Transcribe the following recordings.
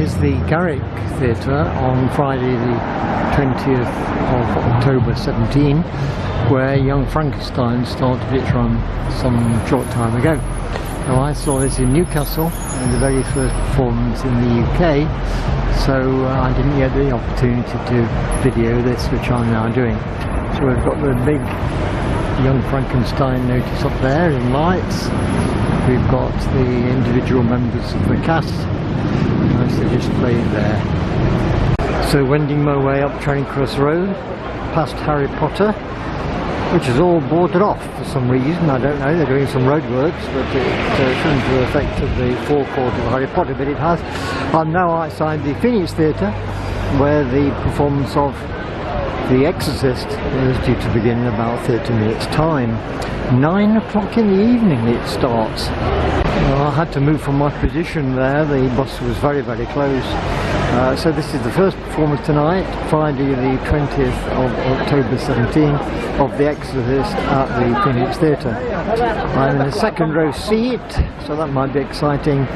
is the Garrick Theatre on Friday the 20th of October 17, where Young Frankenstein started its run some short time ago. Now I saw this in Newcastle in the very first performance in the UK, so I didn't get the opportunity to video this, which I'm now doing. So we've got the big Young Frankenstein notice up there in lights. We've got the individual members of the cast nicely displayed there. So wending my way up Charing Cross Road, past Harry Potter, which is all boarded off for some reason. I don't know, they're doing some roadworks, but it shouldn't affect the forecourt of Harry Potter, but it has. I'm now outside the Phoenix Theatre, where the performance of The Exorcist is due to begin in about 30 minutes time. 9 o'clock in the evening it starts. Well, I had to move from my position there, the bus was very close. So this is the first performance tonight, Friday the 20th of October 17, of The Exorcist at the Phoenix Theatre. I'm in a second row seat, so that might be exciting.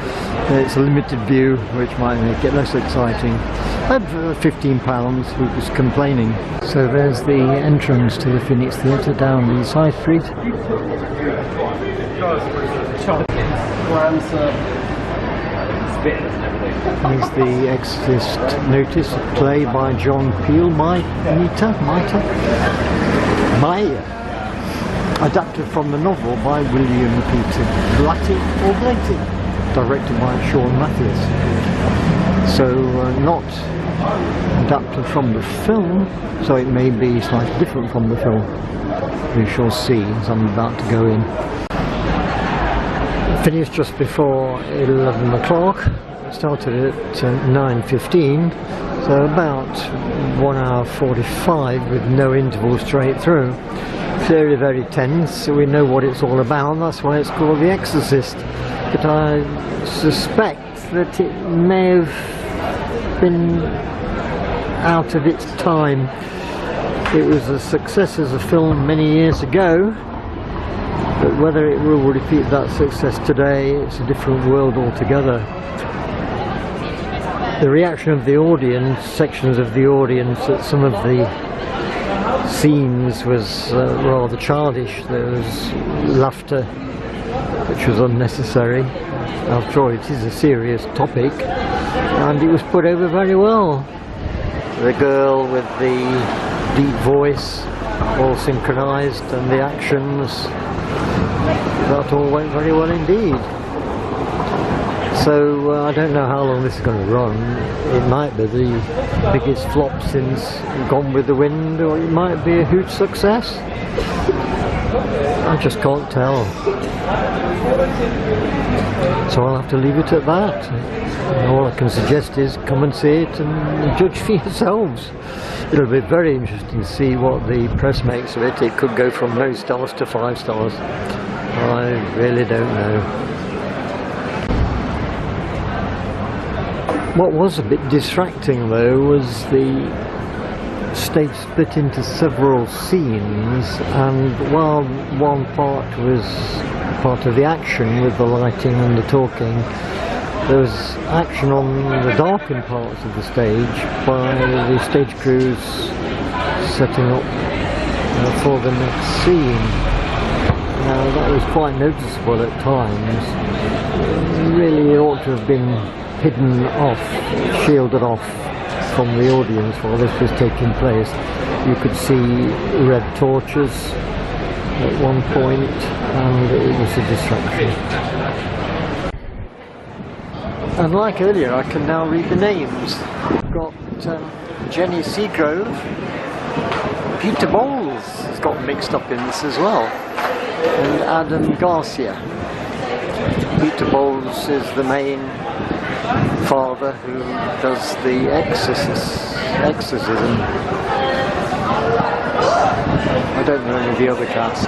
It's a limited view, which might make it less exciting. But for £15, who was complaining? So there's the entrance to the Phoenix Theatre down the side street. Here's the Exorcist notice, a play by John Peel, adapted from the novel by William Peter Blatty or Blatty, directed by Sean Matthews. So not adapted from the film, so it may be slightly different from the film. We shall see as I'm about to go in. Finished just before 11 o'clock. Started at 9:15, so about 1 hour 45 with no interval straight through. Very tense, so we know what it's all about, and that's why it's called The Exorcist. But I suspect that it may have been out of its time. It was a success as a film many years ago, but whether it will repeat that success today, it's a different world altogether. The reaction of the audience, sections of the audience at some of the scenes was rather childish. There was laughter, which was unnecessary. After all, it is a serious topic, and it was put over very well. The girl with the deep voice, all synchronised, and the actions, that all went very well indeed. So I don't know how long this is going to run. It might be the biggest flop since Gone with the Wind, or it might be a huge success. I just can't tell. So I'll have to leave it at that. And all I can suggest is come and see it and judge for yourselves. It'll be very interesting to see what the press makes of it. It could go from no stars to 5 stars. I really don't know. What was a bit distracting though was the stage split into several scenes, and while one part was part of the action with the lighting and the talking, there was action on the darkened parts of the stage by the stage crews setting up for the next scene. Now that was quite noticeable at times. It really ought to have been hidden off, shielded off from the audience while this was taking place. You could see red torches at one point, and it was a distraction. And like earlier, I can now read the names. We've got Jenny Seagrove, Peter Bowles has got mixed up in this as well, and Adam Garcia. Peter Bowles is the main father who does the exorcism. I don't know any of the other cast.